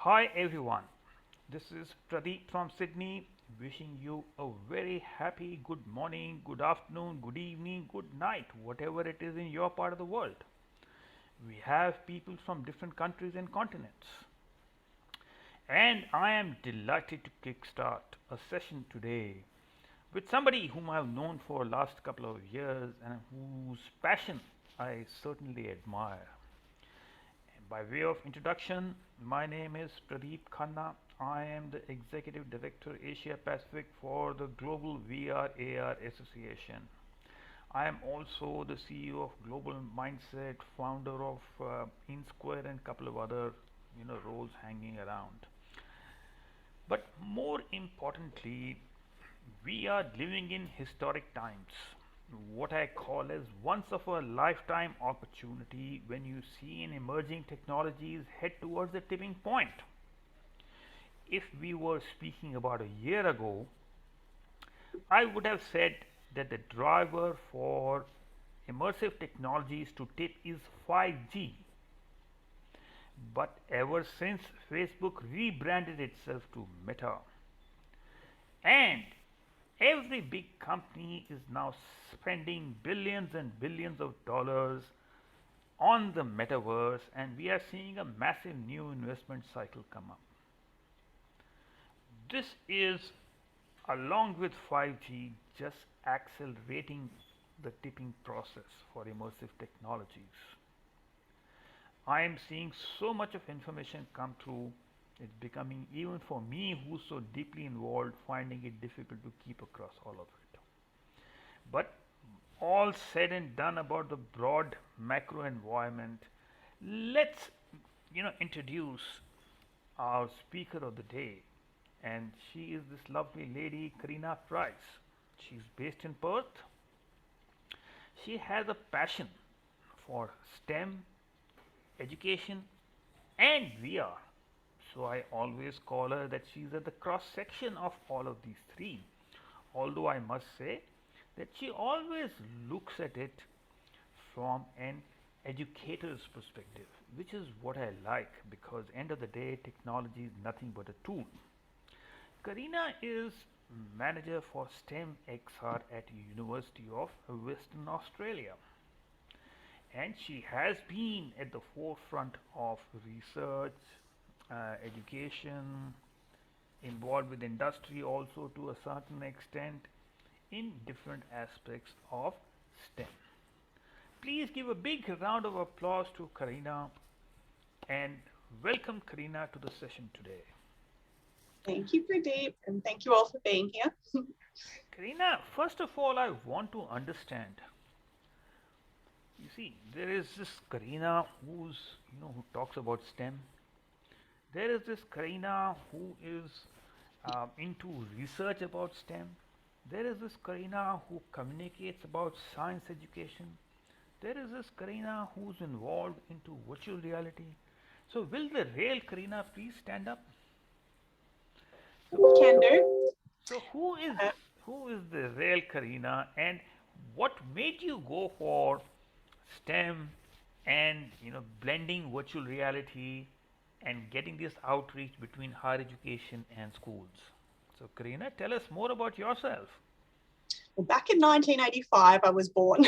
Hi everyone, this is Pradeep from Sydney wishing you a very happy good morning, good afternoon, good evening, good night, whatever it is in your part of the world. We have people from different countries and continents. And I am delighted to kickstart a session today with somebody whom I have known for the last couple of years and whose passion I certainly admire. By way of introduction, my name is Pradeep Khanna. I am the Executive Director Asia Pacific for the Global VRARA Association. I am also the CEO of Global Mindset, founder of InSquare and a couple of other roles hanging around. But more importantly, we are living in historic times, what I call as once of a lifetime opportunity when you see in emerging technologies head towards the tipping point. If we were speaking about a year ago, I would have said that the driver for immersive technologies to tip is 5G. But ever since Facebook rebranded itself to Meta, and every big company is now spending billions and billions of dollars on the metaverse, and we are seeing a massive new investment cycle come up. This is, along with 5G, just accelerating the tipping process for immersive technologies. I am seeing so much of information come through, it's becoming, even for me who's so deeply involved, finding it difficult to keep across all of it. But all said and done about the broad macro environment, let's introduce our speaker of the day, and she is this lovely lady, Karina Price. She's based in Perth. She has a passion for STEM, education, and VR. So I always call her that she's at the cross section of all of these three. Although I must say that she always looks at it from an educator's perspective, which is what I like, because end of the day technology is nothing but a tool. Karina is manager for STEM XR at University of Western Australia, and she has been at the forefront of research, education, involved with industry also to a certain extent in different aspects of STEM. Please give a big round of applause to Karina and welcome Karina to the session today. Thank you, Pradeep, and thank you all for being here. Karina, first of all, I want to understand. You see, there is this Karina who talks about STEM. There is this Karina who is into research about STEM. There is this Karina who communicates about science education. There is this Karina who's involved into virtual reality. So will the real Karina please stand up? So, Can do. so Uh, who is the real Karina, and what made you go for STEM and blending virtual reality and getting this outreach between higher education and schools? So Karina, tell us more about yourself. well, back in 1985, I was born.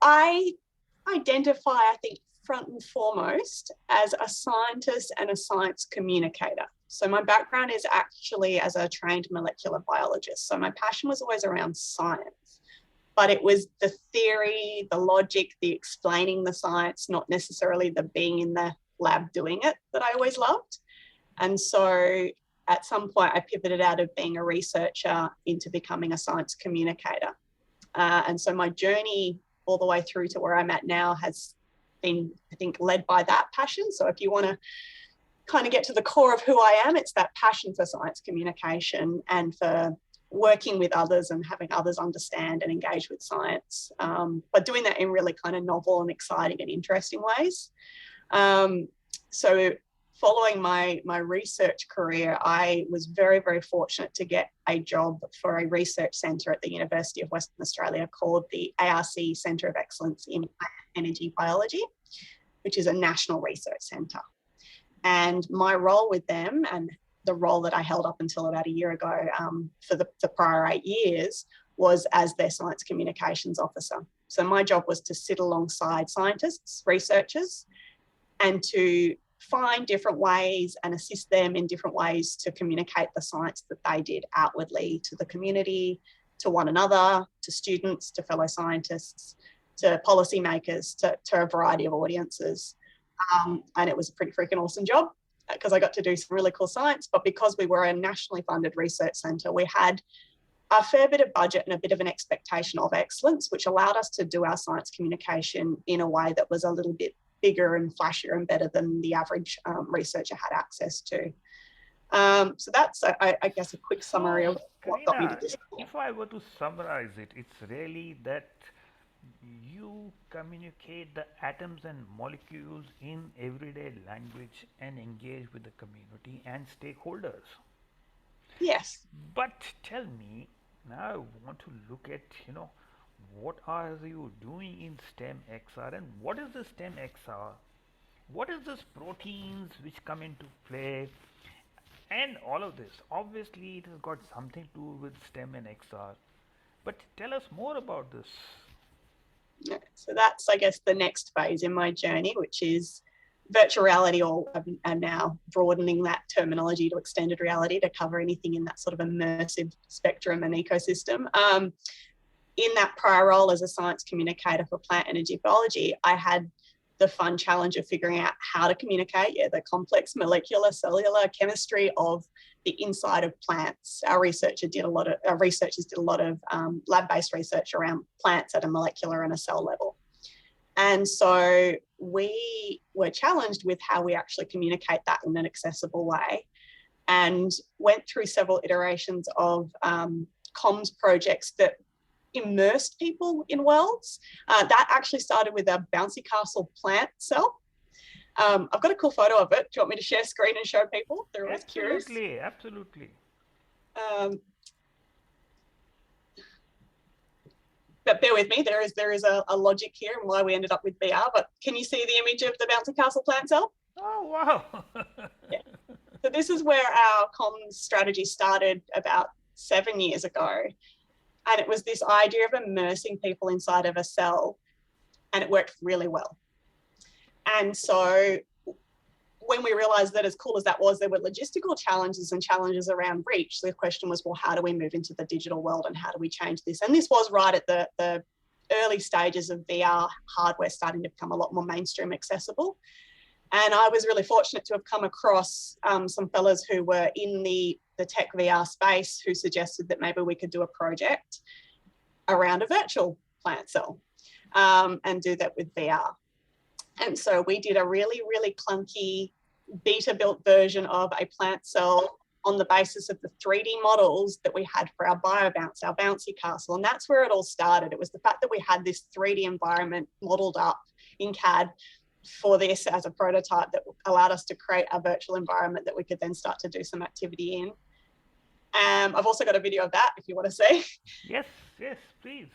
I identify, I think, front and foremost as a scientist and a science communicator. So my background is actually as a trained molecular biologist. So my passion was always around science, but it was the theory, the logic, the explaining the science, not necessarily the being in the lab doing it, that I always loved. And so at some point, I pivoted out of being a researcher into becoming a science communicator. And so my journey all the way through to where I'm at now has been, I think, led by that passion. So if you want to kind of get to the core of who I am, it's that passion for science communication and for working with others and having others understand and engage with science, but doing that in really kind of novel and exciting and interesting ways. So following my research career, I was very, very fortunate to get a job for a research centre at the University of Western Australia called the ARC Centre of Excellence in Energy Biology, which is a national research centre. And my role with them, and the role that I held up until about a year ago for the prior 8 years, was as their science communications officer. So my job was to sit alongside scientists, researchers, and to find different ways and assist them in different ways to communicate the science that they did outwardly to the community, to one another, to students, to fellow scientists, to policymakers, to a variety of audiences. And it was a pretty freaking awesome job because I got to do some really cool science. But because we were a nationally funded research centre, we had a fair bit of budget and a bit of an expectation of excellence, which allowed us to do our science communication in a way that was a little bit bigger and flashier and better than the average researcher had access to. So that's, I guess, a quick summary of what got me to Karina, this. if I were to summarize it, it's really that you communicate the atoms and molecules in everyday language and engage with the community and stakeholders. Yes. But tell me, now I want to look at, what are you doing in STEM XR and what is the STEM XR? What is this proteins which come into play and all of this? Obviously, it has got something to do with STEM and XR. But tell us more about this. So that's, I guess, the next phase in my journey, which is virtual reality, or I'm now broadening that terminology to extended reality to cover anything in that sort of immersive spectrum and ecosystem. In that prior role as a science communicator for plant energy biology, I had the fun challenge of figuring out how to communicate the complex molecular cellular chemistry of the inside of plants. Our researchers did a lot of lab-based research around plants at a molecular and a cell level. And so we were challenged with how we actually communicate that in an accessible way, and went through several iterations of comms projects that immersed people in worlds. That actually started with a bouncy castle plant cell. I've got a cool photo of it. Do you want me to share screen and show people? They're always curious. Absolutely. But bear with me, there is a logic here and why we ended up with VR. But can you see the image of the bouncy castle plant cell? Oh, wow. Yeah. So this is where our comms strategy started about 7 years ago. And it was this idea of immersing people inside of a cell, and it worked really well. And so when we realized that, as cool as that was, there were logistical challenges and challenges around reach. The question was, well, how do we move into the digital world and how do we change this? And this was right at the early stages of VR hardware starting to become a lot more mainstream accessible. And I was really fortunate to have come across some fellas who were in the tech VR space who suggested that maybe we could do a project around a virtual plant cell and do that with VR. And so we did a really, really clunky beta-built version of a plant cell on the basis of the 3D models that we had for our BioBounce, our bouncy castle. And that's where it all started. It was the fact that we had this 3D environment modeled up in CAD for this as a prototype that allowed us to create a virtual environment that we could then start to do some activity in. I've also got a video of that if you want to see. Yes, please.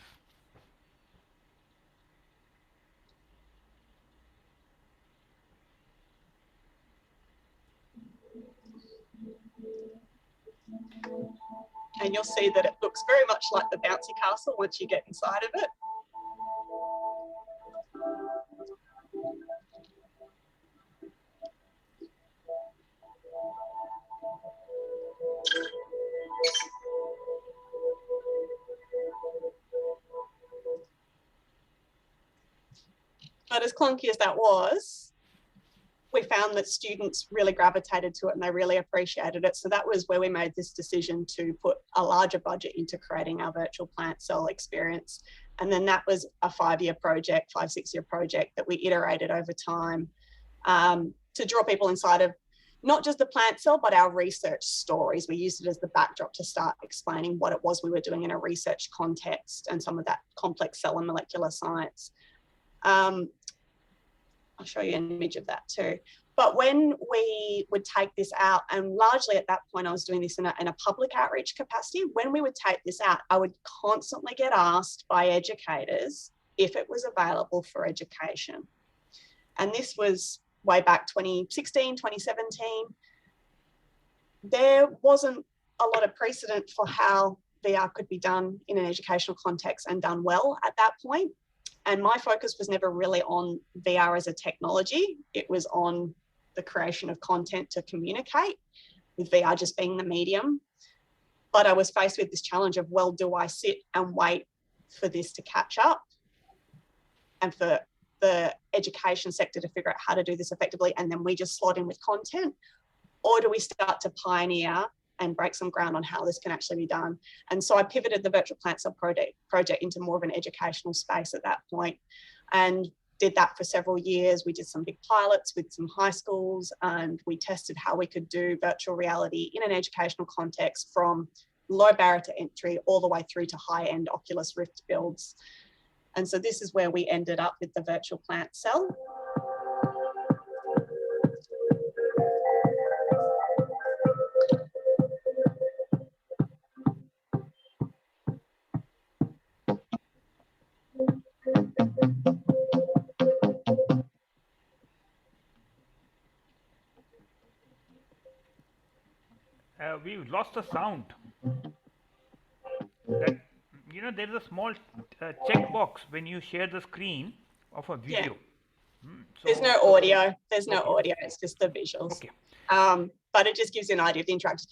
And you'll see that it looks very much like the bouncy castle once you get inside of it. But as clunky as that was, we found that students really gravitated to it and they really appreciated it. So that was where we made this decision to put a larger budget into creating our virtual plant cell experience. And then that was a 5-year project, 5-6 year project that we iterated over time to draw people inside of not just the plant cell, but our research stories. We used it as the backdrop to start explaining what it was we were doing in a research context and some of that complex cell and molecular science. I'll show you an image of that too. But when we would take this out, and largely at that point I was doing this in a public outreach capacity, when we would take this out, I would constantly get asked by educators if it was available for education. And this was way back 2016, 2017, there wasn't a lot of precedent for how VR could be done in an educational context and done well at that point. And my focus was never really on VR as a technology. It was on the creation of content to communicate, with VR just being the medium. But I was faced with this challenge of, well, do I sit and wait for this to catch up and for the education sector to figure out how to do this effectively, and then we just slot in with content? Or do we start to pioneer and break some ground on how this can actually be done? And so I pivoted the virtual plant cell project into more of an educational space at that point, and did that for several years. We did some big pilots with some high schools, and we tested how we could do virtual reality in an educational context, from low barrier to entry all the way through to high-end Oculus Rift builds. And so this is where we ended up with the virtual plant cell. We've lost the sound. That, you know, there is a small checkbox when you share the screen of a video. Yeah. There's no audio. There's no audio. It's just the visuals. Okay. But it just gives you an idea of the interaction.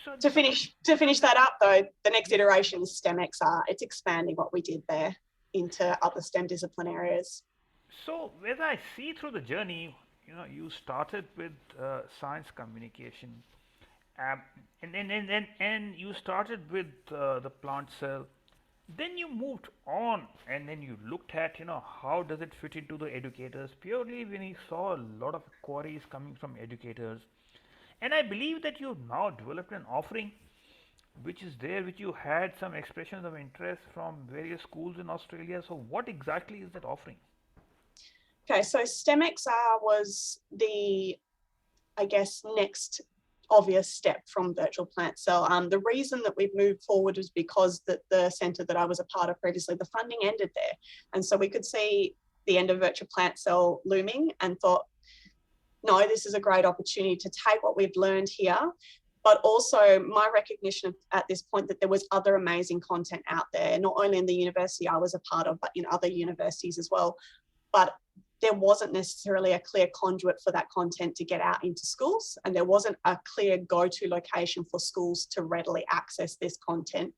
So To finish that up, though, the next iteration is STEM XR. It's expanding what we did there into other STEM discipline areas. So as I see through the journey, you know, you started with science communication, and you started with the plant cell. Then you moved on, and then you looked at, you know, how does it fit into the educators, purely when you saw a lot of queries coming from educators. And I believe that you've now developed an offering which is there, which you had some expressions of interest from various schools in Australia. So what exactly is that offering? Okay, so STEM XR was the, I guess, next obvious step from virtual plant cell. The reason that we've moved forward is because the centre that I was a part of previously, the funding ended there. And so we could see the end of virtual plant cell looming, and thought, no, this is a great opportunity to take what we've learned here, but also my recognition at this point that there was other amazing content out there, not only in the university I was a part of, but in other universities as well. But there wasn't necessarily a clear conduit for that content to get out into schools, and there wasn't a clear go-to location for schools to readily access this content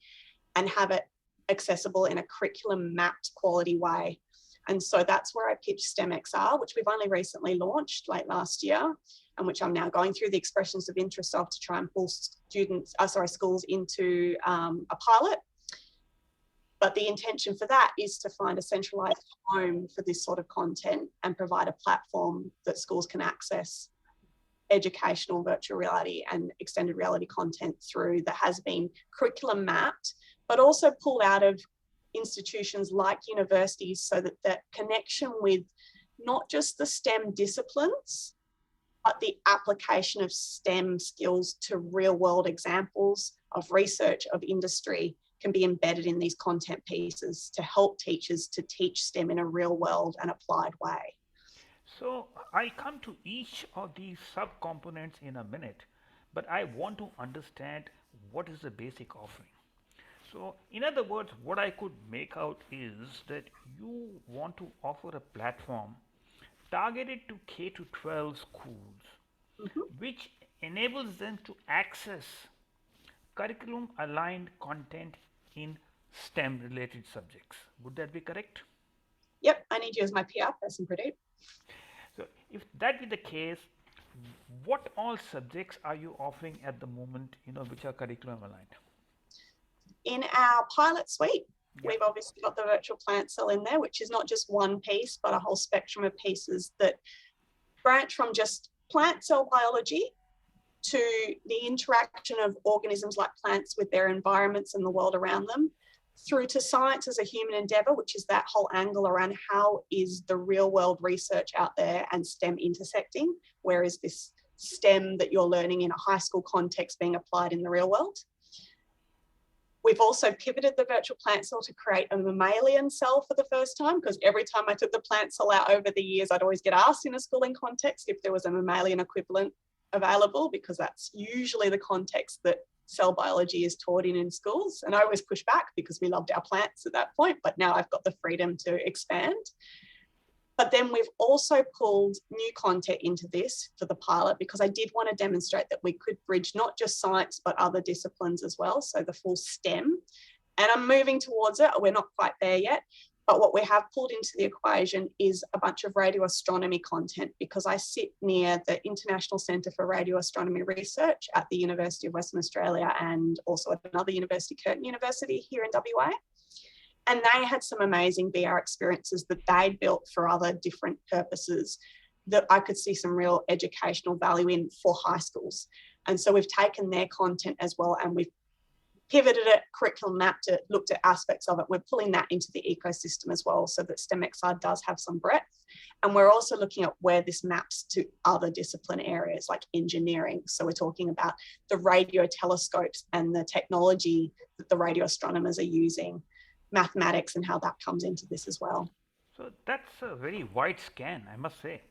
and have it accessible in a curriculum mapped quality way. And so that's where I pitched STEM XR, which we've only recently launched late last year, and which I'm now going through the expressions of interest of to try and pull schools into a pilot. But the intention for that is to find a centralised home for this sort of content and provide a platform that schools can access educational virtual reality and extended reality content through, that has been curriculum mapped, but also pulled out of institutions like universities, so that that connection with not just the STEM disciplines, but the application of STEM skills to real world examples of research, of industry, can be embedded in these content pieces to help teachers to teach STEM in a real world and applied way. So I'll come to each of these subcomponents in a minute, but I want to understand what is the basic offering. So in other words, what I could make out is that you want to offer a platform targeted to K to 12 schools, which enables them to access curriculum aligned content in STEM related subjects. Would that be correct? Yep, I need you as my PR person, Pradeep. So if that be the case, what all subjects are you offering at the moment, you know, which are curriculum aligned? In our pilot suite, we've obviously got the virtual plant cell in there, which is not just one piece, but a whole spectrum of pieces that branch from just plant cell biology to the interaction of organisms like plants with their environments and the world around them, through to science as a human endeavour, which is that whole angle around how is the real world research out there and STEM intersecting? Where is this STEM that you're learning in a high school context being applied in the real world? We've also pivoted the virtual plant cell to create a mammalian cell for the first time, because every time I took the plant cell out over the years, I'd always get asked in a schooling context if there was a mammalian equivalent available, because that's usually the context that cell biology is taught in schools. And I always push back because we loved our plants at that point, but now I've got the freedom to expand. But then we've also pulled new content into this for the pilot, because I did want to demonstrate that we could bridge not just science, but other disciplines as well. So the full STEM, and I'm moving towards it. We're not quite there yet. But what we have pulled into the equation is a bunch of radio astronomy content, because I sit near the International Centre for Radio Astronomy Research at the University of Western Australia, and also at another university, Curtin University here in WA. And they had some amazing VR experiences that they'd built for other different purposes that I could see some real educational value in for high schools. And so we've taken their content as well, and we've pivoted it, curriculum mapped it, looked at aspects of it. We're pulling that into the ecosystem as well, so that STEMXR does have some breadth. And we're also looking at where this maps to other discipline areas like engineering. So we're talking about the radio telescopes and the technology that the radio astronomers are using, mathematics, and how that comes into this as well. So that's a very wide scan, I must say.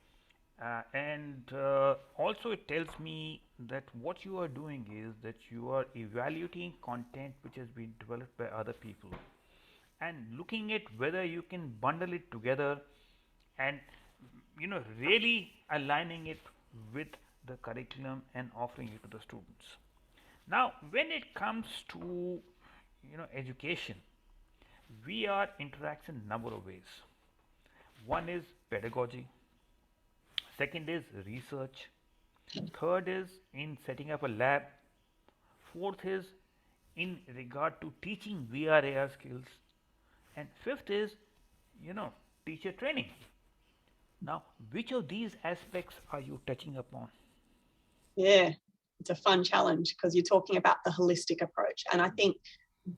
And also it tells me that what you are doing is that you are evaluating content which has been developed by other people and looking at whether you can bundle it together and really aligning it with the curriculum and offering it to the students. Now when it comes to education, VR interacts in a number of ways. One is pedagogy, second is research, third is in setting up a lab, fourth is in regard to teaching VR AR skills, and fifth is teacher training. Now which of these aspects are you touching upon? Yeah, it's a fun challenge, because you're talking about the holistic approach, and I think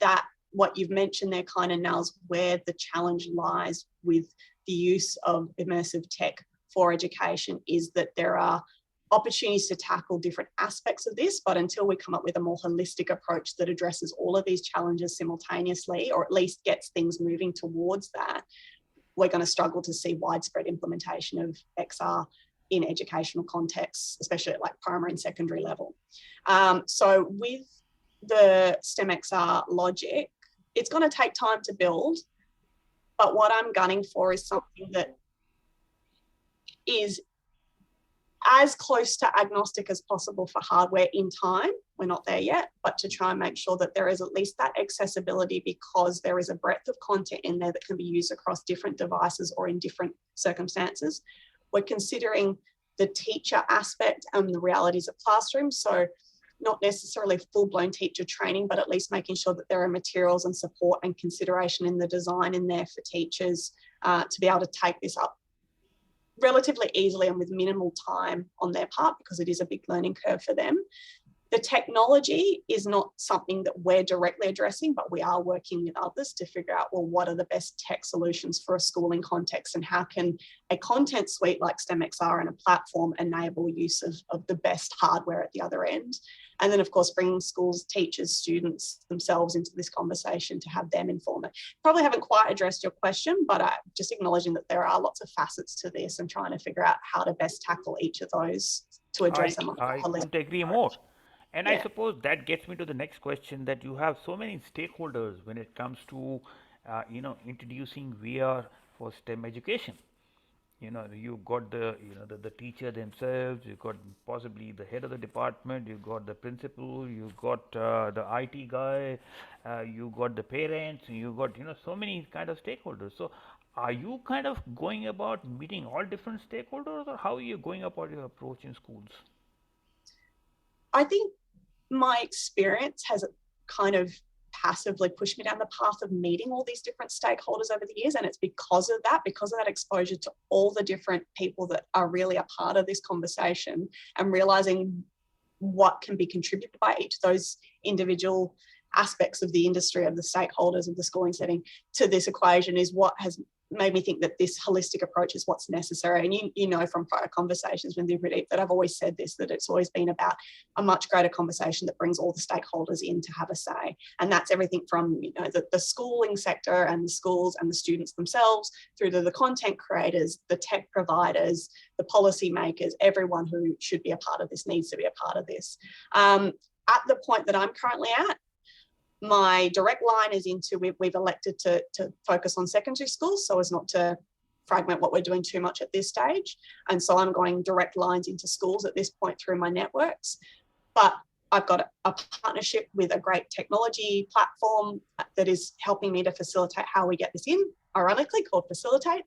that what you've mentioned there kind of nails where the challenge lies with the use of immersive tech for education, is that there are opportunities to tackle different aspects of this, but until we come up with a more holistic approach that addresses all of these challenges simultaneously, or at least gets things moving towards that, we're going to struggle to see widespread implementation of XR in educational contexts, especially at like primary and secondary level. So with the STEMXR logic, it's going to take time to build, but what I'm gunning for is something that is as close to agnostic as possible for hardware in time. We're not there yet, but to try and make sure that there is at least that accessibility, because there is a breadth of content in there that can be used across different devices or in different circumstances. We're considering the teacher aspect and the realities of classrooms. So not necessarily full-blown teacher training, but at least making sure that there are materials and support and consideration in the design in there for teachers to be able to take this up relatively easily and with minimal time on their part, because it is a big learning curve for them. The technology is not something that we're directly addressing, but we are working with others to figure out, well, what are the best tech solutions for a schooling context, and how can a content suite like STEMXR and a platform enable use of the best hardware at the other end. And then, of course, bringing schools, teachers, students themselves into this conversation to have them inform it. Probably haven't quite addressed your question, but just acknowledging that there are lots of facets to this and trying to figure out how to best tackle each of those to address them. I couldn't agree more. And Yeah. I suppose that gets me to the next question, that you have so many stakeholders when it comes to, introducing VR for STEM education. You got the teacher themselves, you got possibly the head of the department, you got the principal, you got the IT guy, you got the parents, you got so many kind of stakeholders. So are you kind of going about meeting all different stakeholders, or how are you going about your approach in schools? I think my experience has kind of passively pushed me down the path of meeting all these different stakeholders over the years. And it's because of that exposure to all the different people that are really a part of this conversation, and realizing what can be contributed by each of those individual aspects of the industry, of the stakeholders of the schooling setting to this equation, is what has made me think that this holistic approach is what's necessary. And you know from prior conversations with Pradeep that I've always said this, that it's always been about a much greater conversation that brings all the stakeholders in to have a say. And that's everything from, you know, the schooling sector and the schools and the students themselves, through to the content creators, the tech providers, the policy makers. Everyone who should be a part of this needs to be a part of this. At the point that I'm currently at, my direct line is into, we've elected to focus on secondary schools so as not to fragment what we're doing too much at this stage. And so I'm going direct lines into schools at this point through my networks. But I've got a partnership with a great technology platform that is helping me to facilitate how we get this in, ironically called Facilitate.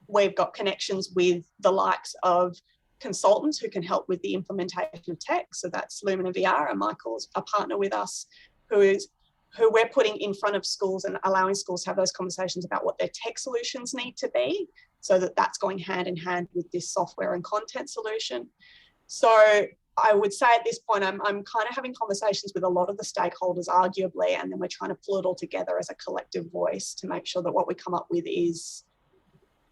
We've got connections with the likes of consultants who can help with the implementation of tech. So that's Lumina VR, and Michael's a partner with us who we're putting in front of schools and allowing schools to have those conversations about what their tech solutions need to be, so that that's going hand in hand with this software and content solution. So I would say at this point, I'm kind of having conversations with a lot of the stakeholders, arguably, and then we're trying to pull it all together as a collective voice to make sure that what we come up with is,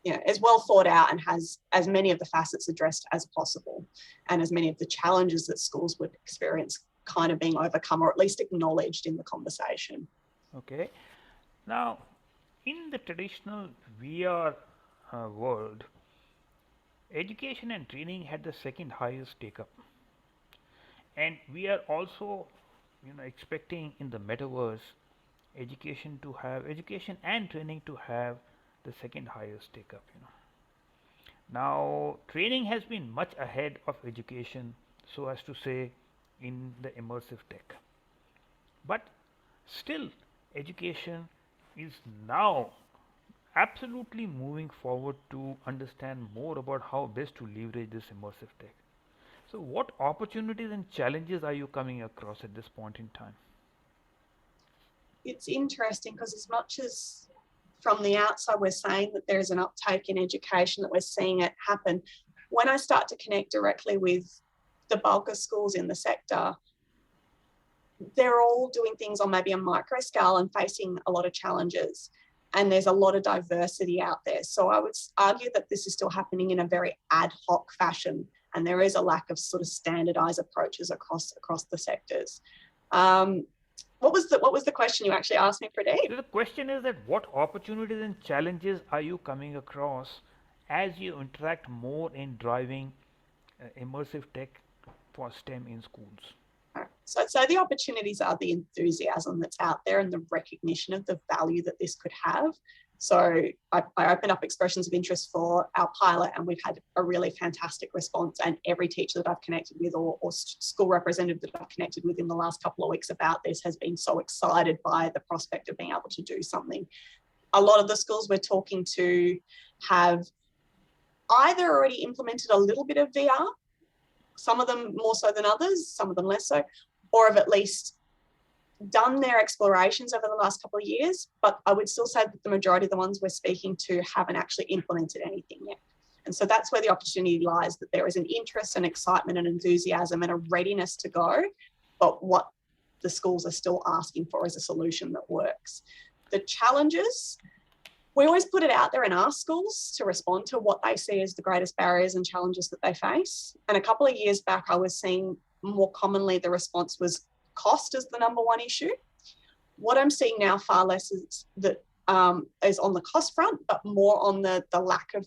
you know, is well thought out and has as many of the facets addressed as possible, and as many of the challenges that schools would experience kind of being overcome, or at least acknowledged in the conversation. Okay. Now, in the traditional VR world, education and training had the second highest take up, and we are also, you know, expecting in the metaverse education and training to have the second highest take up. You know, now training has been much ahead of education, so as to say, in the immersive tech, but still education is now absolutely moving forward to understand more about how best to leverage this immersive tech. So what opportunities and challenges are you coming across at this point in time? It's interesting because as much as from the outside we're saying that there's an uptake in education, that we're seeing it happen, when I start to connect directly with the bulk of schools in the sector, they're all doing things on maybe a micro scale and facing a lot of challenges. And there's a lot of diversity out there. So I would argue that this is still happening in a very ad hoc fashion, and there is a lack of sort of standardized approaches across the sectors. What was the question you actually asked me, Pradeep? So the question is that what opportunities and challenges are you coming across as you interact more in driving immersive tech for STEM in schools? So I'd say the opportunities are the enthusiasm that's out there and the recognition of the value that this could have. So I opened up expressions of interest for our pilot, and we've had a really fantastic response. And every teacher that I've connected with, or school representative that I've connected with in the last couple of weeks about this, has been so excited by the prospect of being able to do something. A lot of the schools we're talking to have either already implemented a little bit of VR, some of them more so than others, some of them less so, or have at least done their explorations over the last couple of years. But I would still say that the majority of the ones we're speaking to haven't actually implemented anything yet. And so that's where the opportunity lies, that there is an interest and excitement and enthusiasm and a readiness to go, but what the schools are still asking for is a solution that works. The challenges, we always put it out there and ask schools to respond to what they see as the greatest barriers and challenges that they face. And a couple of years back, I was seeing more commonly the response was cost as the number one issue. What I'm seeing now far less is that is on the cost front, but more on the lack of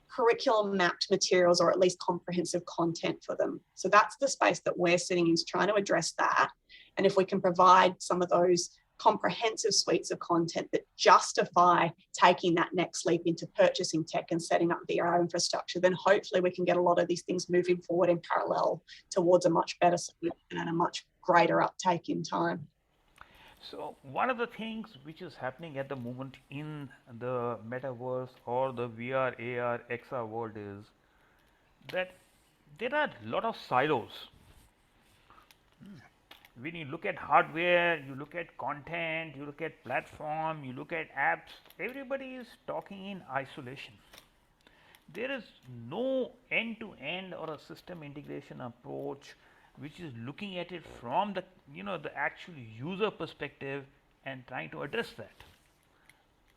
curriculum mapped materials, or at least comprehensive content for them. So that's the space that we're sitting in, trying to address that. And if we can provide some of those comprehensive suites of content that justify taking that next leap into purchasing tech and setting up VR infrastructure, then hopefully we can get a lot of these things moving forward in parallel towards a much better solution and a much greater uptake in time. So one of the things which is happening at the moment in the metaverse or the VR, AR, XR world is that there are a lot of silos. When you look at hardware, you look at content, you look at platform, you look at apps, everybody is talking in isolation. There is no end-to-end or a system integration approach which is looking at it from the, you know, the actual user perspective and trying to address that.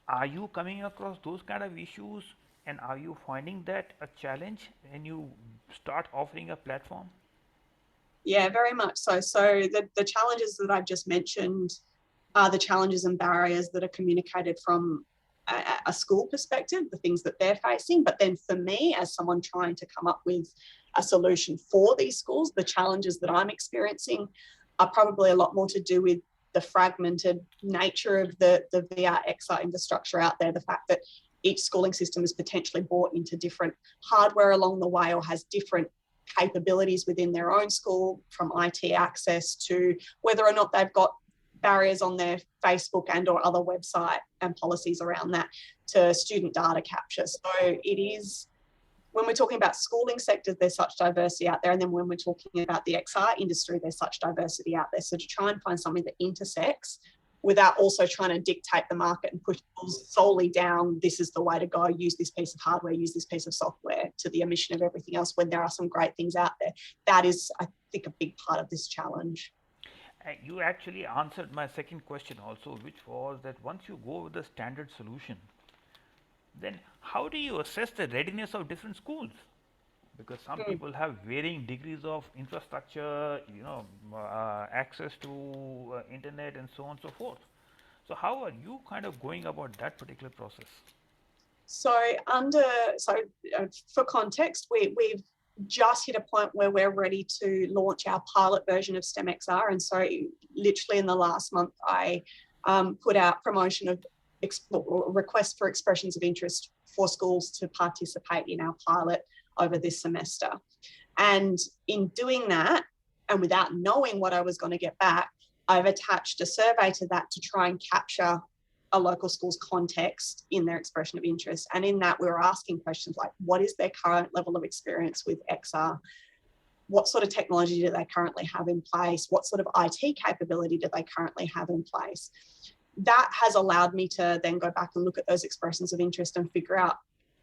Are you coming across those kind of issues, and are you finding that a challenge when you start offering a platform? Yeah, very much so. So the challenges that I've just mentioned are the challenges and barriers that are communicated from a school perspective, the things that they're facing. But then for me, as someone trying to come up with a solution for these schools, the challenges that I'm experiencing are probably a lot more to do with the fragmented nature of the VR XR infrastructure out there, the fact that each schooling system is potentially bought into different hardware along the way or has different capabilities within their own school, from IT access to whether or not they've got barriers on their Facebook and or other website and policies around that, to student data capture. So it is, when we're talking about schooling sectors, there's such diversity out there. And then when we're talking about the XR industry, there's such diversity out there. So to try and find something that intersects without also trying to dictate the market and push solely down, this is the way to go, use this piece of hardware, use this piece of software, to the omission of everything else, when there are some great things out there. That is, I think, a big part of this challenge. You actually answered my second question also, which was that once you go with the standard solution, then how do you assess the readiness of different schools? Because some people have varying degrees of infrastructure, access to internet and so on and so forth. So how are you kind of going about that particular process? So for context, we've just hit a point where we're ready to launch our pilot version of STEM XR. And so literally in the last month, I put out promotion of requests for expressions of interest for schools to participate in our pilot over this semester. And in doing that, and without knowing what I was going to get back, I've attached a survey to that to try and capture a local school's context in their expression of interest. And in that, we were asking questions like, what is their current level of experience with XR? What sort of technology do they currently have in place? What sort of IT capability do they currently have in place? That has allowed me to then go back and look at those expressions of interest and figure out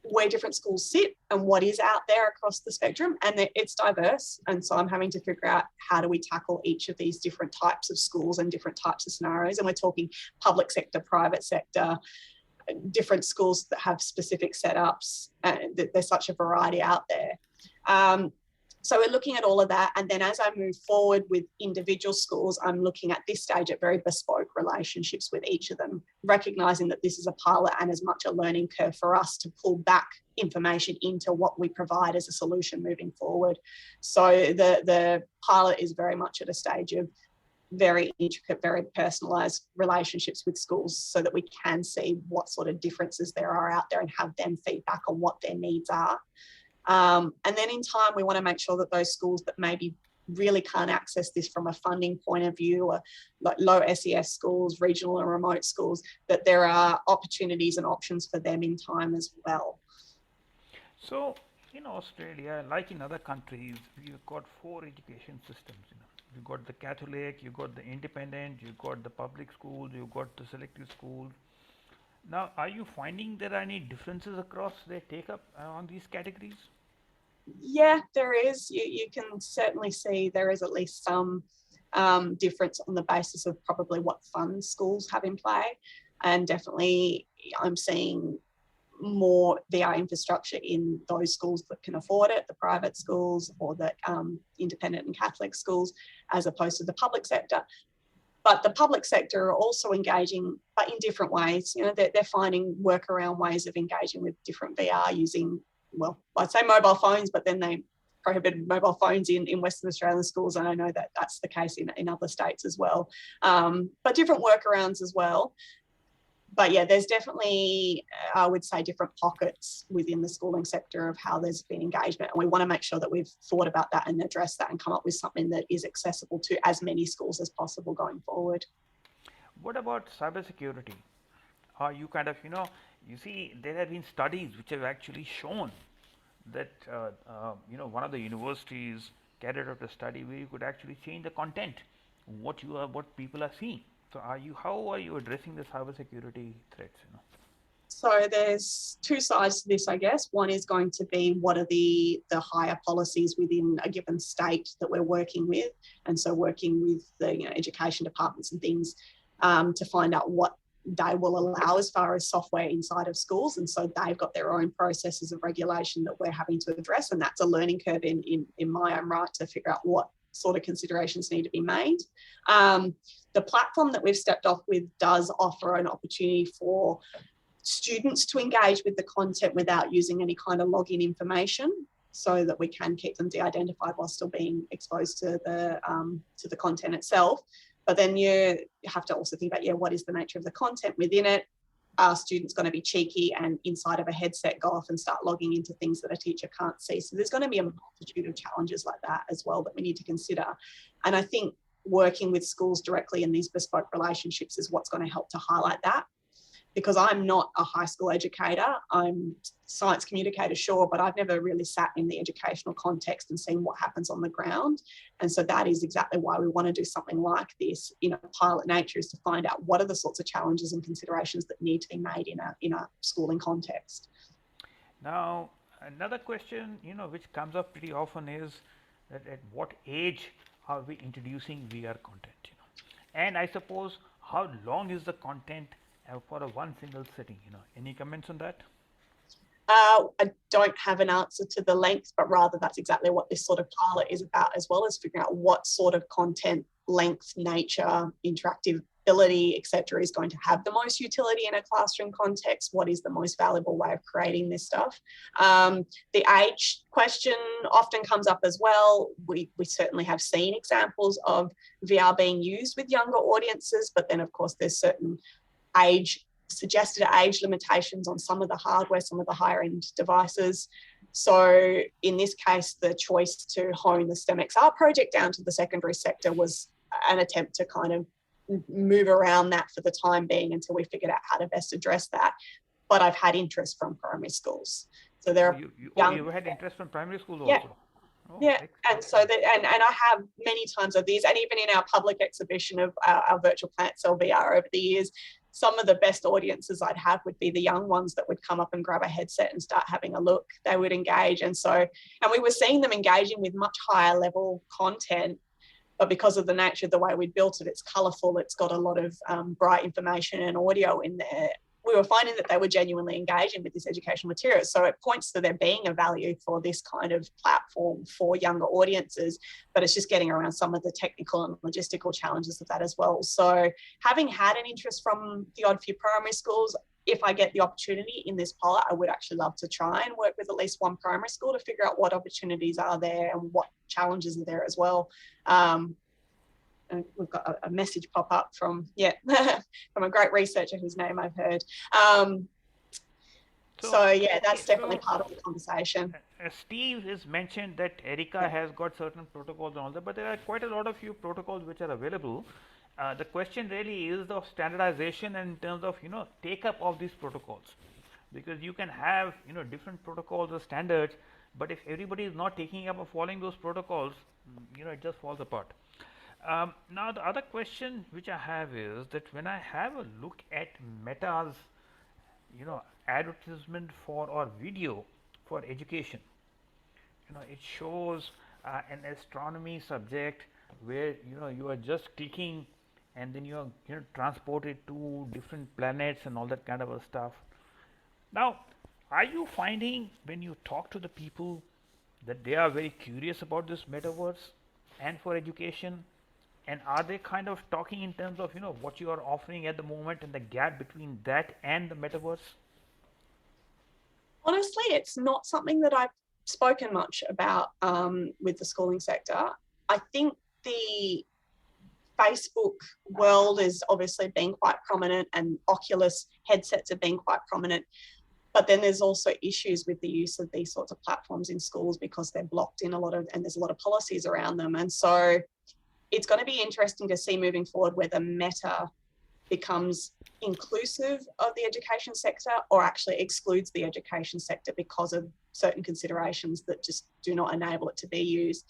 where different schools sit and what is out there across the spectrum. And it's diverse. And so I'm having to figure out, how do we tackle each of these different types of schools and different types of scenarios? And we're talking public sector, private sector, different schools that have specific setups. There's such a variety out there. So we're looking at all of that. And then as I move forward with individual schools, I'm looking at this stage at very bespoke relationships with each of them, recognising that this is a pilot and as much a learning curve for us to pull back information into what we provide as a solution moving forward. So the pilot is very much at a stage of very intricate, very personalised relationships with schools, so that we can see what sort of differences there are out there and have them feedback on what their needs are. And then in time, we want to make sure that those schools that maybe really can't access this from a funding point of view, or like low SES schools, regional and remote schools, that there are opportunities and options for them in time as well. So in Australia, like in other countries, we've got four education systems. You got the Catholic, you got the independent, you got the public schools, you got the selective schools. Now, are you finding there are any differences across their take up on these categories? Yeah, there is. You can certainly see there is at least some difference on the basis of probably what funds schools have in play. And definitely I'm seeing more VR infrastructure in those schools that can afford it, the private schools or the independent and Catholic schools, as opposed to the public sector. But the public sector are also engaging, but in different ways. They're finding workaround ways of engaging with different VR using, well, I'd say mobile phones, but then they prohibited mobile phones in Western Australian schools. And I know that that's the case in other states as well. But different workarounds as well. But yeah, there's definitely, I would say, different pockets within the schooling sector of how there's been engagement. And we want to make sure that we've thought about that and addressed that and come up with something that is accessible to as many schools as possible going forward. What about cybersecurity? Are you kind of, you see, there have been studies which have actually shown that, one of the universities carried out a study where you could actually change the content, what people are seeing. So how are you addressing the cybersecurity threats? So there's two sides to this, I guess. One is going to be, what are the higher policies within a given state that we're working with, and so working with the education departments and things to find out what they will allow as far as software inside of schools. And so they've got their own processes of regulation that we're having to address. And that's a learning curve in my own right to figure out what sort of considerations need to be made. The platform that we've stepped off with does offer an opportunity for students to engage with the content without using any kind of login information, so that we can keep them de-identified while still being exposed to the content itself. But then you have to also think about, what is the nature of the content within it? Are students going to be cheeky and inside of a headset go off and start logging into things that a teacher can't see? So there's going to be a multitude of challenges like that as well that we need to consider. And I think working with schools directly in these bespoke relationships is what's going to help to highlight that. Because I'm not a high school educator, I'm science communicator, sure, but I've never really sat in the educational context and seen what happens on the ground. And so that is exactly why we want to do something like this in a pilot nature, is to find out what are the sorts of challenges and considerations that need to be made in a schooling context. Now, another question, which comes up pretty often is that at what age are we introducing VR content? And I suppose how long is the content for a one single setting? Any comments on that? I don't have an answer to the length, but rather that's exactly what this sort of pilot is about, as well as figuring out what sort of content, length, nature, interactability, etc., is going to have the most utility in a classroom context. What is the most valuable way of creating this stuff? The age question often comes up as well. We certainly have seen examples of VR being used with younger audiences, but then of course there's certain suggested age limitations on some of the hardware, some of the higher end devices. So in this case, the choice to hone the STEM XR project down to the secondary sector was an attempt to kind of move around that for the time being until we figured out how to best address that. But I've had interest from primary schools. So there are you had interest from primary schools yeah. also? Oh, yeah, excellent. and so that, and I have many times of these, and even in our public exhibition of our virtual plant cell VR over the years, some of the best audiences I'd have would be the young ones that would come up and grab a headset and start having a look. They would engage. And we were seeing them engaging with much higher level content, but because of the nature of the way we built it, it's colourful, it's got a lot of bright information and audio in there. We were finding that they were genuinely engaging with this educational material. So it points to there being a value for this kind of platform for younger audiences, but it's just getting around some of the technical and logistical challenges of that as well. So having had an interest from the odd few primary schools, if I get the opportunity in this pilot, I would actually love to try and work with at least one primary school to figure out what opportunities are there and what challenges are there as well. And we've got a message pop up from from a great researcher whose name I've heard. That's definitely part of the conversation. Steve has mentioned that Erica has got certain protocols and all that, but there are quite a lot of few protocols which are available. The question really is of standardization and in terms of take up of these protocols, because you can have different protocols or standards, but if everybody is not taking up or following those protocols, it just falls apart. Now the other question which I have is that when I have a look at Meta's advertisement for or video for education, it shows an astronomy subject where you are just clicking and then you are transported to different planets and all that kind of a stuff. Now, are you finding when you talk to the people that they are very curious about this metaverse and for education? And are they kind of talking in terms of what you are offering at the moment and the gap between that and the metaverse? Honestly, it's not something that I've spoken much about with the schooling sector. I think the Facebook world is obviously been quite prominent, and Oculus headsets have been quite prominent. But then there's also issues with the use of these sorts of platforms in schools because they're blocked in and there's a lot of policies around them. And so it's going to be interesting to see moving forward whether Meta becomes inclusive of the education sector or actually excludes the education sector because of certain considerations that just do not enable it to be used.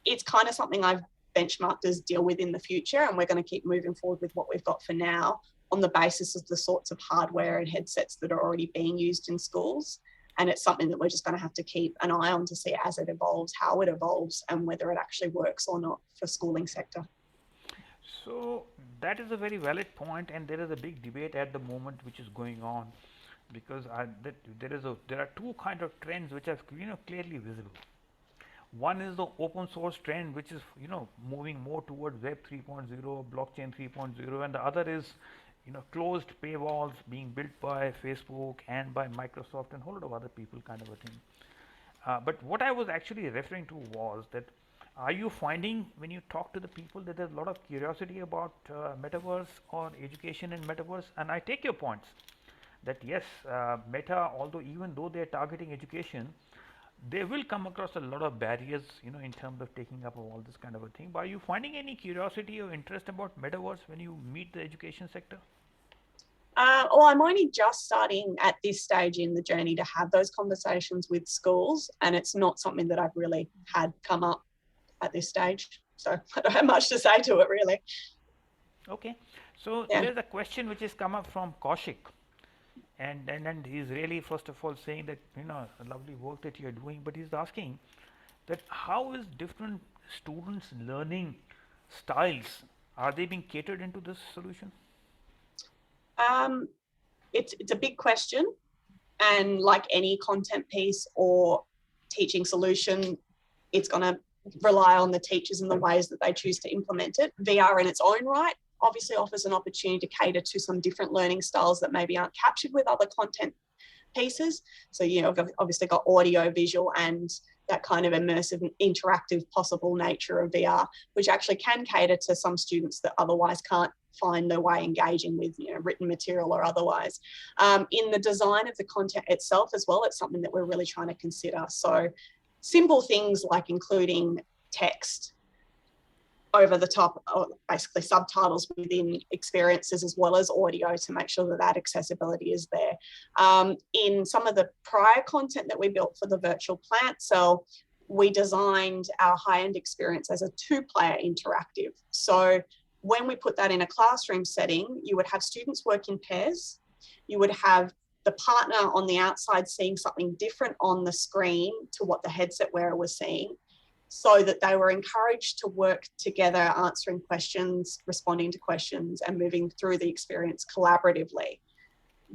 It's kind of something I've benchmarked as deal with in the future, and we're going to keep moving forward with what we've got for now on the basis of the sorts of hardware and headsets that are already being used in schools. And it's something that we're just going to have to keep an eye on to see as it evolves, how it evolves, and whether it actually works or not for schooling sector. So that is a very valid point, and there is a big debate at the moment which is going on because there are two kind of trends which are clearly visible. One is the open source trend, which is moving more towards Web 3.0, blockchain 3.0, and the other is closed paywalls being built by Facebook and by Microsoft and a whole lot of other people, kind of a thing. But what I was actually referring to was that are you finding when you talk to the people that there's a lot of curiosity about metaverse or education in metaverse? And I take your points that yes, Meta, although even though they're targeting education, they will come across a lot of barriers, in terms of taking up of all this kind of a thing. But are you finding any curiosity or interest about metaverse when you meet the education sector? Well, I'm only just starting at this stage in the journey to have those conversations with schools, and it's not something that I've really had come up at this stage. So I don't have much to say to it, really. Okay, so Yeah. there's a question which has come up from Kaushik, and he's really first of all saying that lovely work that you're doing, but he's asking that how is different students learning styles, are they being catered into this solution? Um, it's a big question, and like any content piece or teaching solution, it's going to rely on the teachers and the ways that they choose to implement it. VR in its own right obviously offers an opportunity to cater to some different learning styles that maybe aren't captured with other content pieces. So, I've obviously got audio, visual, and that kind of immersive and interactive possible nature of VR, which actually can cater to some students that otherwise can't find their way engaging with written material or otherwise. In the design of the content itself as well, it's something that we're really trying to consider. So simple things like including text over the top, or basically subtitles within experiences, as well as audio, to make sure that that accessibility is there. In some of the prior content that we built for the virtual plant cell, we designed our high-end experience as a two-player interactive. So when we put that in a classroom setting, you would have students work in pairs. You would have the partner on the outside seeing something different on the screen to what the headset wearer was seeing, so that they were encouraged to work together, answering questions, responding to questions, and moving through the experience collaboratively.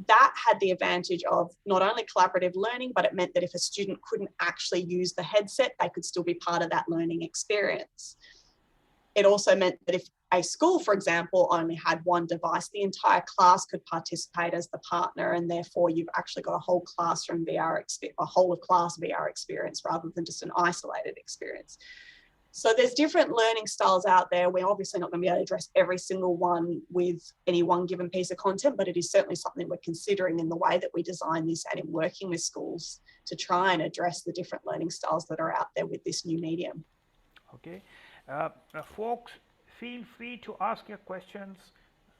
That had the advantage of not only collaborative learning, but it meant that if a student couldn't actually use the headset, they could still be part of that learning experience. It also meant that if a school, for example, only had one device, the entire class could participate as the partner, and therefore you've actually got a whole classroom VR, a whole of class VR experience rather than just an isolated experience. So there's different learning styles out there. We're obviously not going to be able to address every single one with any one given piece of content, but it is certainly something we're considering in the way that we design this and in working with schools to try and address the different learning styles that are out there with this new medium. Okay, folks, feel free to ask your questions,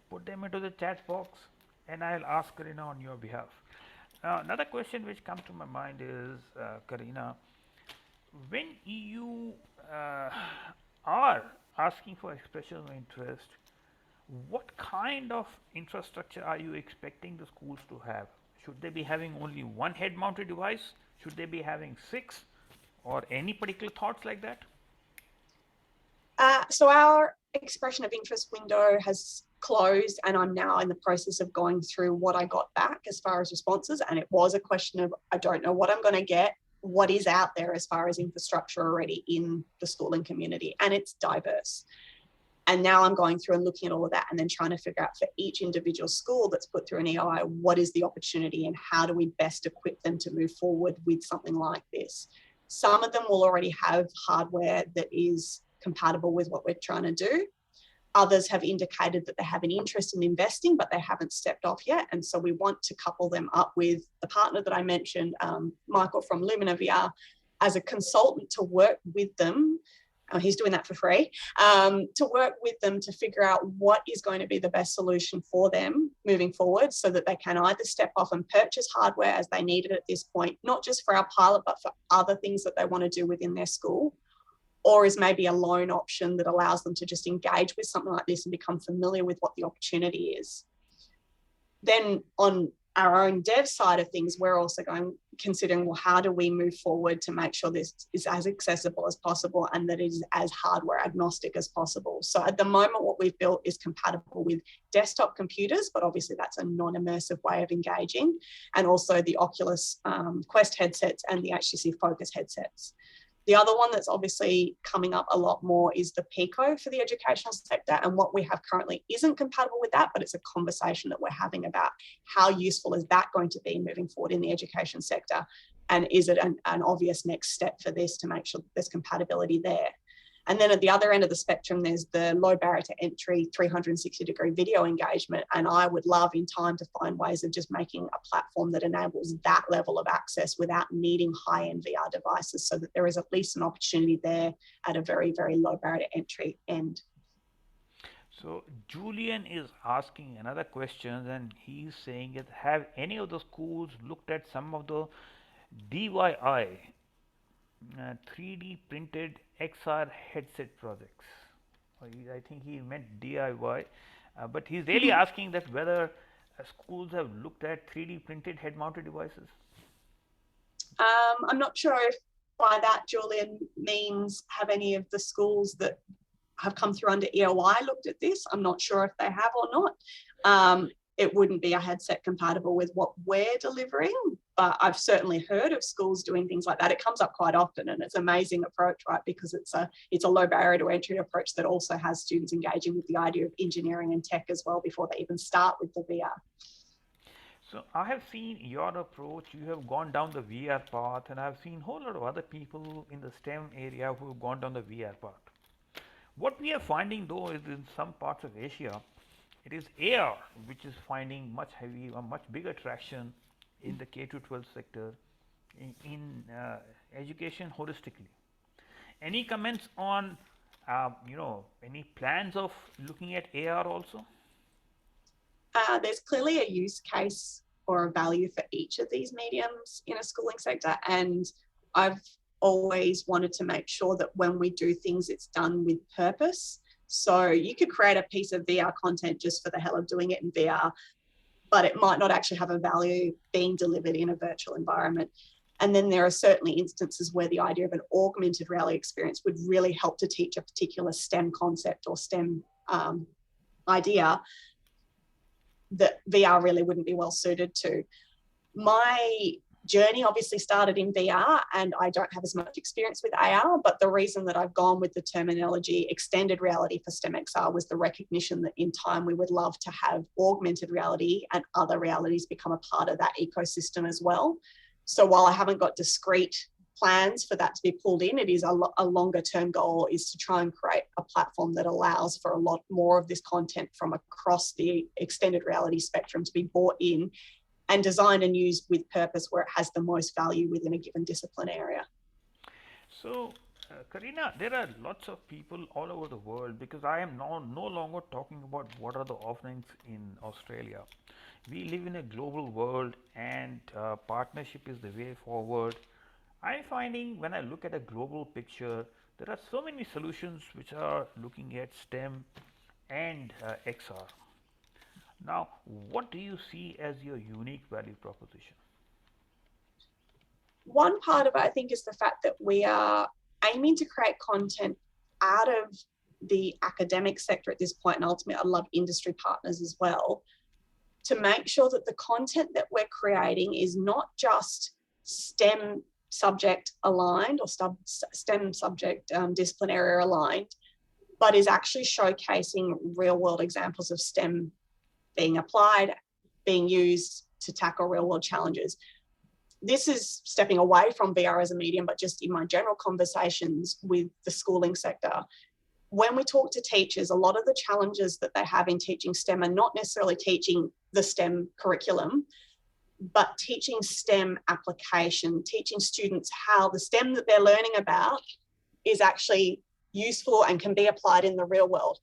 put them into the chat box, and I'll ask Karina on your behalf. Another question which comes to my mind is, Karina, when you are asking for expression of interest, what kind of infrastructure are you expecting the schools to have? Should they be having only one head mounted device? Should they be having six? Or any particular thoughts like that? So our expression of interest window has closed, and I'm now in the process of going through what I got back as far as responses. And it was a question of, I don't know what I'm going to get, what is out there as far as infrastructure already in the schooling community, and it's diverse. And now I'm going through and looking at all of that and then trying to figure out for each individual school that's put through an EOI, what is the opportunity and how do we best equip them to move forward with something like this? Some of them will already have hardware that is compatible with what we're trying to do. Others have indicated that they have an interest in investing, but they haven't stepped off yet. And so we want to couple them up with the partner that I mentioned, Michael from Lumina VR, as a consultant to work with them. He's doing that for free, to work with them to figure out what is going to be the best solution for them moving forward, so that they can either step off and purchase hardware as they need it at this point, not just for our pilot, but for other things that they want to do within their school, or is maybe a loan option that allows them to just engage with something like this and become familiar with what the opportunity is. Then on our own dev side of things, we're also considering, well, how do we move forward to make sure this is as accessible as possible and that it is as hardware agnostic as possible. So at the moment, what we've built is compatible with desktop computers, but obviously that's a non-immersive way of engaging, and also the Oculus Quest headsets and the HTC Focus headsets. The other one that's obviously coming up a lot more is the Pico for the educational sector. And what we have currently isn't compatible with that, but it's a conversation that we're having about how useful is that going to be moving forward in the education sector? And is it an obvious next step for this to make sure that there's compatibility there? And then at the other end of the spectrum, there's the low barrier to entry 360-degree video engagement. And I would love in time to find ways of just making a platform that enables that level of access without needing high-end VR devices, so that there is at least an opportunity there at a very, very low barrier to entry end. So Julian is asking another question, and he's saying that have any of the schools looked at some of the DIY 3D printed XR headset projects? I think he meant DIY, but he's really asking that whether schools have looked at 3D printed head mounted devices. I'm not sure if by that Julian means have any of the schools that have come through under EOI looked at this. I'm not sure if they have or not. It wouldn't be a headset compatible with what we're delivering, but I've certainly heard of schools doing things like that. It comes up quite often, and it's an amazing approach, right? Because it's a low barrier to entry approach that also has students engaging with the idea of engineering and tech as well before they even start with the VR. So I have seen your approach. You have gone down the VR path, and I've seen a whole lot of other people in the STEM area who have gone down the VR path. What we are finding though is in some parts of Asia, it is AR which is finding much bigger traction in the K-12 sector, in education holistically. Any comments on any plans of looking at AR also? There's clearly a use case or a value for each of these mediums in a schooling sector, and I've always wanted to make sure that when we do things, it's done with purpose. So you could create a piece of VR content just for the hell of doing it in VR, but it might not actually have a value being delivered in a virtual environment. And then there are certainly instances where the idea of an augmented reality experience would really help to teach a particular STEM concept or STEM idea that VR really wouldn't be well suited to. My journey obviously started in VR, and I don't have as much experience with AR, but the reason that I've gone with the terminology extended reality for STEM XR was the recognition that in time we would love to have augmented reality and other realities become a part of that ecosystem as well. So while I haven't got discrete plans for that to be pulled in, it is a longer term goal is to try and create a platform that allows for a lot more of this content from across the extended reality spectrum to be brought in and designed and used with purpose where it has the most value within a given discipline area. So, Karina, there are lots of people all over the world, because I am now no longer talking about what are the offerings in Australia. We live in a global world, and partnership is the way forward. I'm finding when I look at a global picture, there are so many solutions which are looking at STEM and XR. Now, what do you see as your unique value proposition? One part of it, I think, is the fact that we are aiming to create content out of the academic sector at this point, and ultimately I'd love industry partners as well, to make sure that the content that we're creating is not just STEM subject aligned or STEM subject discipline area aligned, but is actually showcasing real world examples of STEM being applied, being used to tackle real world challenges. This is stepping away from VR as a medium, but just in my general conversations with the schooling sector. When we talk to teachers, a lot of the challenges that they have in teaching STEM are not necessarily teaching the STEM curriculum, but teaching STEM application, teaching students how the STEM that they're learning about is actually useful and can be applied in the real world.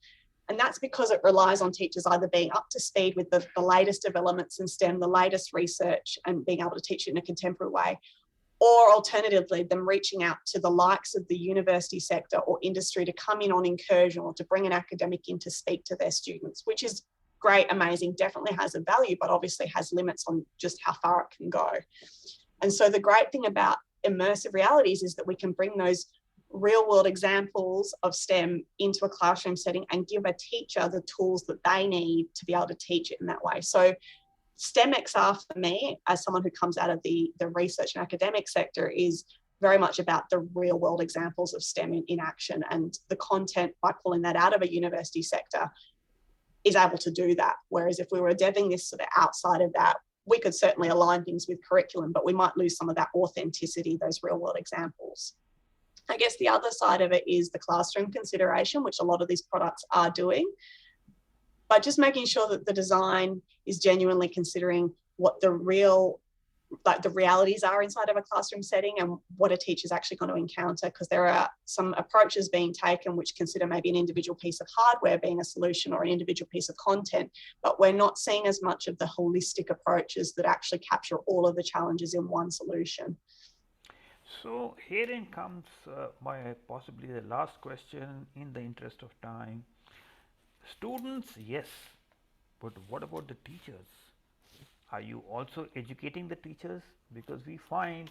And that's because it relies on teachers either being up to speed with the latest developments in STEM, the latest research, and being able to teach it in a contemporary way, or alternatively, them reaching out to the likes of the university sector or industry to come in on incursion or to bring an academic in to speak to their students, which is great, amazing, definitely has a value, but obviously has limits on just how far it can go. And so the great thing about immersive realities is that we can bring those real world examples of STEM into a classroom setting and give a teacher the tools that they need to be able to teach it in that way. So STEM XR for me, as someone who comes out of the research and academic sector, is very much about the real world examples of STEM in action, and the content, by pulling that out of a university sector, is able to do that. Whereas if we were deving this sort of outside of that, we could certainly align things with curriculum, but we might lose some of that authenticity, those real world examples. I guess the other side of it is the classroom consideration, which a lot of these products are doing, but just making sure that the design is genuinely considering what the realities are inside of a classroom setting and what a teacher's actually going to encounter, because there are some approaches being taken which consider maybe an individual piece of hardware being a solution or an individual piece of content, but we're not seeing as much of the holistic approaches that actually capture all of the challenges in one solution. So herein comes my possibly the last question in the interest of time. Students, yes, but what about the teachers? Are you also educating the teachers? Because we find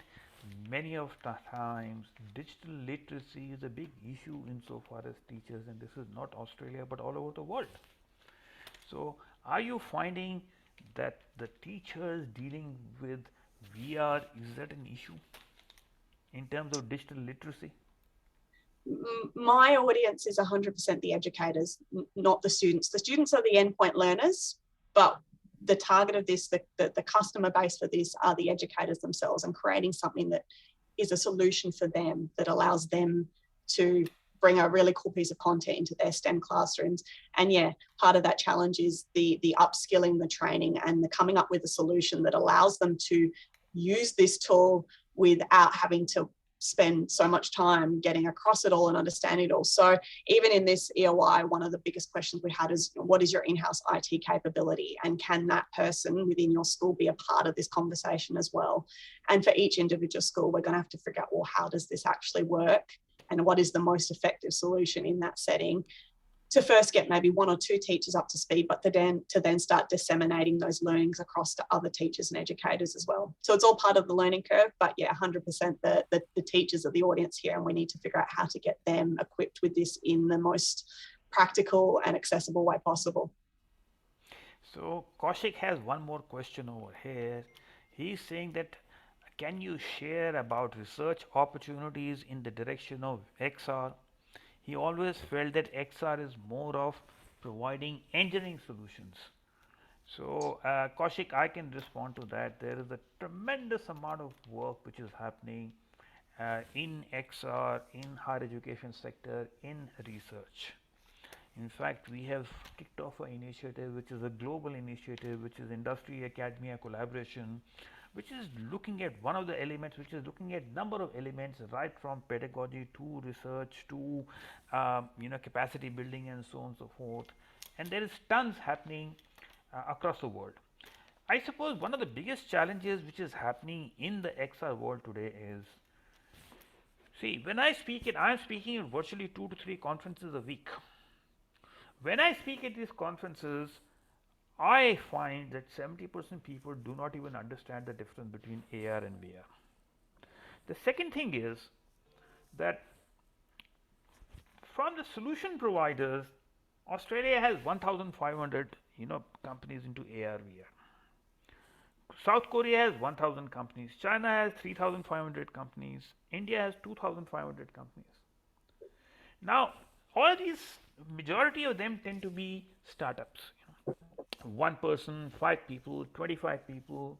many of the times digital literacy is a big issue insofar as teachers, and this is not Australia but all over the world. So are you finding that the teachers dealing with VR, is that an issue in terms of digital literacy? My audience is 100% the educators, not the students. The students are the endpoint learners, but the target of this, the customer base for this, are the educators themselves, and creating something that is a solution for them, that allows them to bring a really cool piece of content into their STEM classrooms. And yeah, part of that challenge is the upskilling, the training, and the coming up with a solution that allows them to use this tool without having to spend so much time getting across it all and understanding it all. So even in this EOI, one of the biggest questions we had is, what is your in-house IT capability? And can that person within your school be a part of this conversation as well? And for each individual school, we're going to have to figure out, well, how does this actually work? And what is the most effective solution in that setting, to first get maybe one or two teachers up to speed, but to then start disseminating those learnings across to other teachers and educators as well. So it's all part of the learning curve, but yeah, 100% the teachers are the audience here, and we need to figure out how to get them equipped with this in the most practical and accessible way possible. So Kaushik has one more question over here. He's saying that can you share about research opportunities in the direction of XR? He always felt that XR is more of providing engineering solutions. So, Kaushik, I can respond to that. There is a tremendous amount of work which is happening in XR, in higher education sector, in research. In fact, we have kicked off an initiative which is a global initiative, which is industry academia collaboration, which is looking at one of the elements, which is looking at number of elements, right from pedagogy to research to capacity building and so on and so forth. And there is tons happening across the world. I suppose one of the biggest challenges which is happening in the XR world today is, see, when I speak it, I am speaking at virtually 2 to 3 conferences a week. When I speak at these conferences, I find that 70% people do not even understand the difference between AR and VR. The second thing is that from the solution providers, Australia has 1,500 companies into AR VR. South Korea has 1,000 companies. China has 3,500 companies. India has 2,500 companies. Now, all these, majority of them tend to be startups. One person, 5 people, 25 people,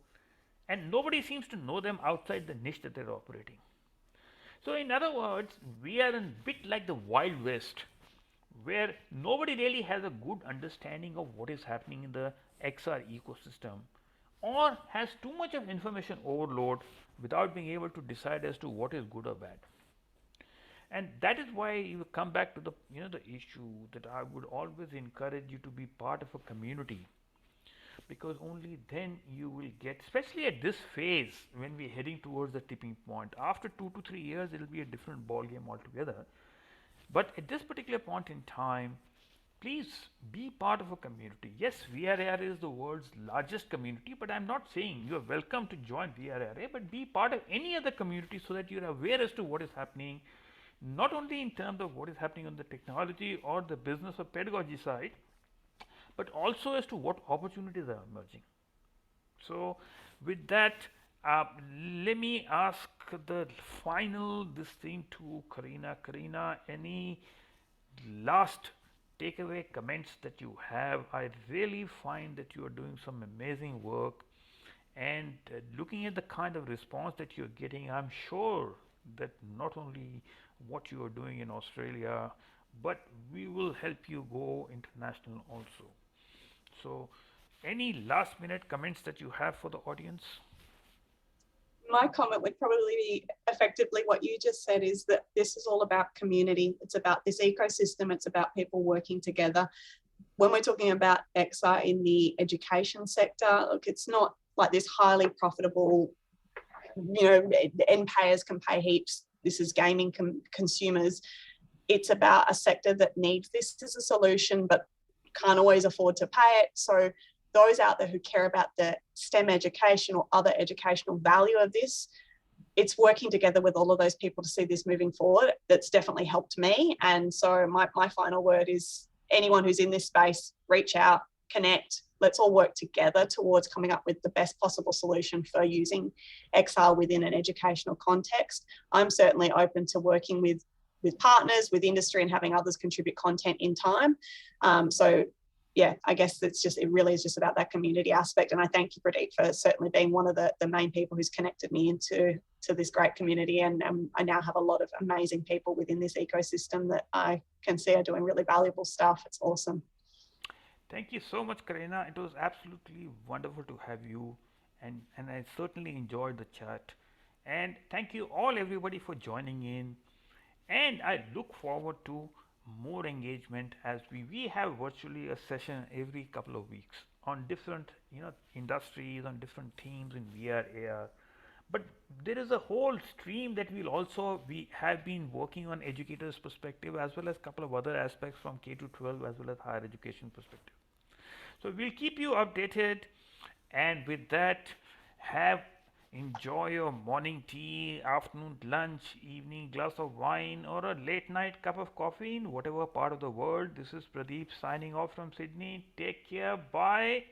and nobody seems to know them outside the niche that they're operating. So, in other words, we are a bit like the Wild West, where nobody really has a good understanding of what is happening in the XR ecosystem, or has too much of information overload without being able to decide as to what is good or bad. And that is why you come back to the the issue that I would always encourage you to be part of a community, because only then you will get, especially at this phase when we're heading towards the tipping point. After 2 to 3 years, it will be a different ball game altogether. But at this particular point in time, please be part of a community. Yes, VRAR is the world's largest community, but I'm not saying you are welcome to join VRAR, but be part of any other community so that you're aware as to what is happening, not only in terms of what is happening on the technology or the business or pedagogy side, but also as to what opportunities are emerging. So, with that, uh, let me ask the final this thing to Karina. Karina, any last takeaway comments that you have? I really find that you are doing some amazing work, and looking at the kind of response that you're getting, I'm sure that not only what you are doing in Australia, but we will help you go international also. So, any last minute comments that you have for the audience? My comment would probably be effectively what you just said, is that this is all about community. It's about this ecosystem. It's about people working together. When we're talking about XR in the education sector, look, it's not like this highly profitable, end payers can pay heaps. This is gaming consumers. It's about a sector that needs this as a solution, but can't always afford to pay it. So those out there who care about the STEM education or other educational value of this, it's working together with all of those people to see this moving forward. That's definitely helped me. And so my final word is, anyone who's in this space, reach out, connect. Let's all work together towards coming up with the best possible solution for using XR within an educational context. I'm certainly open to working with partners, with industry, and having others contribute content in time. So yeah, I guess it really is just about that community aspect. And I thank you, Pradeep, for certainly being one of the main people who's connected me into this great community. And I now have a lot of amazing people within this ecosystem that I can see are doing really valuable stuff. It's awesome. Thank you so much, Karina. It was absolutely wonderful to have you, and I certainly enjoyed the chat. And thank you all, everybody, for joining in. And I look forward to more engagement as we have virtually a session every couple of weeks on different industries, on different themes in VR AR. But there is a whole stream that we have been working on educators perspective, as well as a couple of other aspects from K to 12 as well as higher education perspective. So we'll keep you updated, and with that, have enjoy your morning tea, afternoon lunch, evening glass of wine, or a late night cup of coffee in whatever part of the world. This is Pradeep signing off from Sydney. Take care. Bye.